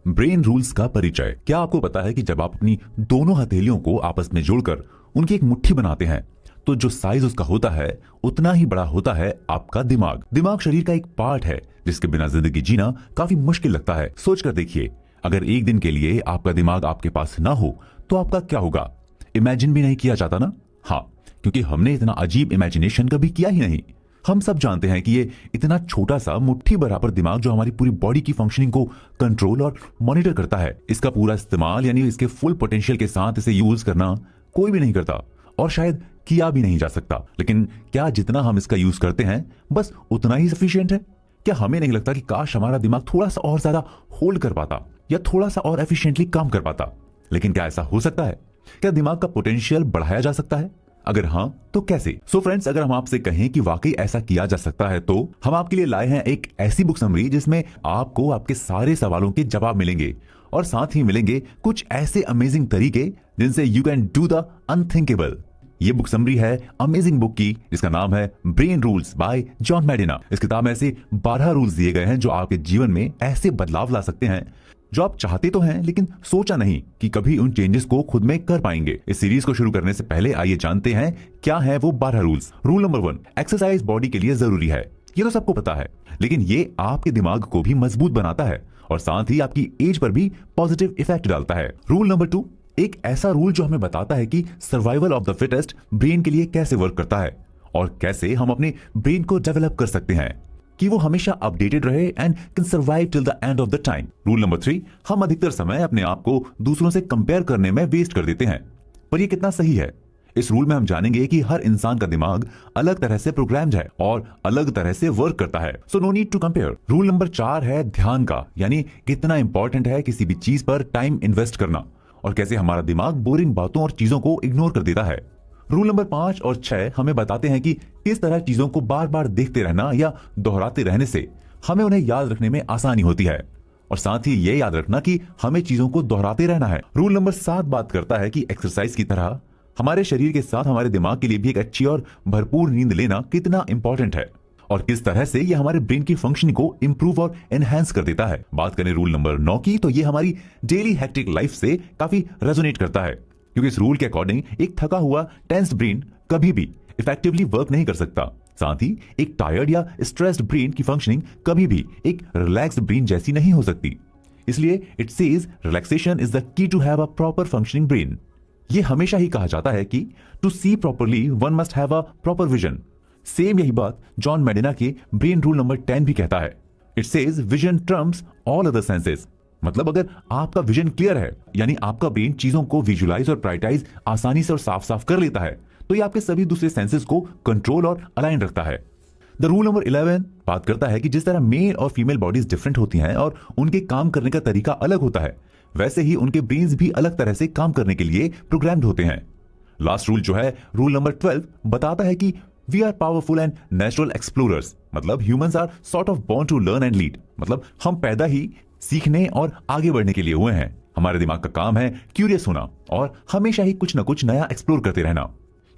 Brain rules का परिचय। क्या आपको पता है कि जब आप अपनी दोनों हथेलियों को आपस में जोड़कर उनकी एक मुट्ठी बनाते हैं तो जो साइज उसका होता है उतना ही बड़ा होता है आपका दिमाग। दिमाग शरीर का एक पार्ट है जिसके बिना जिंदगी जीना काफी मुश्किल लगता है। सोच कर देखिए, अगर एक दिन के लिए आपका दिमाग आपके पास ना हो तो आपका क्या होगा? इमेजिन भी नहीं किया जाता ना। हाँ, क्योंकि हमने इतना अजीब इमेजिनेशन कभी किया ही नहीं। हम सब जानते हैं कि ये इतना छोटा सा मुट्ठी बराबर दिमाग जो हमारी पूरी बॉडी की फंक्शनिंग को कंट्रोल और मॉनिटर करता है, इसका पूरा इस्तेमाल यानी इसके फुल पोटेंशियल के साथ इसे यूज करना कोई भी नहीं करता और शायद किया भी नहीं जा सकता। लेकिन क्या जितना हम इसका यूज करते हैं बस उतना ही सफिशिएंट है? क्या हमें नहीं लगता कि काश हमारा दिमाग थोड़ा सा और ज्यादा होल्ड कर पाता या थोड़ा सा और एफिशिएंटली काम कर पाता? लेकिन क्या ऐसा हो सकता है? क्या दिमाग का पोटेंशियल बढ़ाया जा सकता है? अगर हाँ तो कैसे? सो फ्रेंड्स, अगर हम आपसे कहें कि वाकई ऐसा किया जा सकता है तो हम आपके लिए लाए हैं एक ऐसी बुक समरी जिसमें आपको आपके सारे सवालों के जवाब मिलेंगे और साथ ही मिलेंगे कुछ ऐसे अमेजिंग तरीके जिनसे you can do the unthinkable. ये बुक समरी है अमेजिंग बुक की जिसका नाम है ब्रेन रूल्स बाय जॉन मेडिना। इस किताब में ऐसे 12 रूल्स दिए गए हैं जो आपके जीवन में ऐसे बदलाव ला सकते हैं जो आप चाहते तो हैं लेकिन सोचा नहीं कि कभी उन चेंजेस को खुद में कर पाएंगे। इस सीरीज को शुरू करने से पहले आइए जानते हैं क्या है वो 12 rules. Rule number 1, exercise body के लिए जरूरी है। ये तो सबको पता है, लेकिन ये आपके दिमाग को भी मजबूत बनाता है और साथ ही आपकी एज पर भी पॉजिटिव इफेक्ट डालता है। रूल नंबर 2, एक ऐसा रूल जो हमें बताता है कि survival of the fittest brain के लिए कैसे वर्क करता है और कैसे हम अपने ब्रेन को डेवलप कर सकते हैं कि वो हमेशा अपडेटेड रहे and can survive till the end of the time. Rule number 3, हम अधिकतर समय अपने आप को दूसरों से कंपेयर करने में वेस्ट कर देते हैं, पर ये कितना सही है? इस रूल में हम जानेंगे कि हर इंसान का दिमाग अलग तरह से प्रोग्राम्ड है और अलग तरह से वर्क करता है, so no need to compare. Rule number 4 है ध्यान का, यानी कितना इंपॉर्टेंट है किसी भी चीज पर टाइम इन्वेस्ट करना और कैसे हमारा दिमाग बोरिंग बातों और चीजों को इग्नोर कर देता है। रूल नंबर 5 और 6 हमें बताते हैं कि किस तरह चीजों को बार बार देखते रहना या दोहराते रहने से हमें उन्हें याद रखने में आसानी होती है और साथ ही ये याद रखना कि हमें चीजों को दोहराते रहना है। रूल नंबर 7 बात करता है कि एक्सरसाइज की तरह हमारे शरीर के साथ हमारे दिमाग के लिए भी एक अच्छी और भरपूर नींद लेना कितना इंपॉर्टेंट है और किस तरह से ये हमारे ब्रेन की फंक्शनिंग को इंप्रूव और एनहांस कर देता है। बात करें रूल नंबर 9 की तो ये हमारी डेली हेक्टिक लाइफ से काफी रेजोनेट करता है, क्योंकि इस रूल के अकॉर्डिंग एक थका हुआ टेंस्ड ब्रेन कभी भी इफेक्टिवली वर्क नहीं कर सकता। साथ ही एक टायर्ड या स्ट्रेस्ड ब्रेन की फंक्शनिंग कभी भी एक रिलैक्स्ड ब्रेन जैसी नहीं हो सकती। इसलिए it says relaxation is the key to have a proper functioning brain. ये हमेशा ही कहा जाता है कि to see properly one must have a proper vision. Same यही बात जॉन मेडिना के ब्रेन रूल नंबर 10 भी कहता है। It says vision Trump's all other senses. मतलब अगर आपका विजन क्लियर है, यानी आपका ब्रेन चीजों को विजुलाइज और प्रायोरिटाइज आसानी से और साफ साफ कर लेता है, तो ये आपके सभी दूसरे सेंसेस को कंट्रोल और अलाइन रखता है। द रूल नंबर 11 बात करता है कि जिस तरह मेल और फीमेल बॉडीज डिफरेंट होती हैं और उनके काम करने का तरीका अलग होता है, वैसे ही उनके ब्रेन्स भी अलग तरह से काम करने के लिए प्रोग्राम्ड होते हैं। लास्ट रूल जो है रूल नंबर 12 बताता है कि we are powerful and natural explorers. मतलब humans are sort of born to learn and lead. मतलब हम पैदा ही सीखने और आगे बढ़ने के लिए हुए हैं। हमारे दिमाग का काम है क्यूरियस होना और हमेशा ही कुछ ना कुछ नया एक्सप्लोर करते रहना,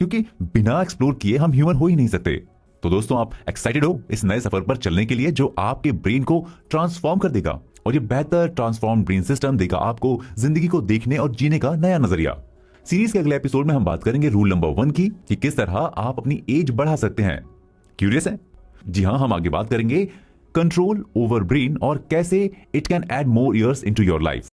क्योंकि बिना एक्सप्लोर किए हम ह्यूमन हो ही नहीं सकते। तो दोस्तों, आप एक्साइटेड हो इस नए सफर पर चलने के लिए जो आपके ब्रेन को ट्रांसफॉर्म कर देगा और ये बेहतर ट्रांसफॉर्म ब्रेन सिस्टम देगा आपको जिंदगी को देखने और जीने का नया नजरिया। सीरीज के अगले एपिसोड में हम बात करेंगे रूल नंबर 1 की कि किस तरह आप अपनी एज बढ़ा सकते हैं। क्यूरियस है? जी हाँ, हम आगे बात करेंगे कंट्रोल ओवर ब्रेन और कैसे it can add more years into your life.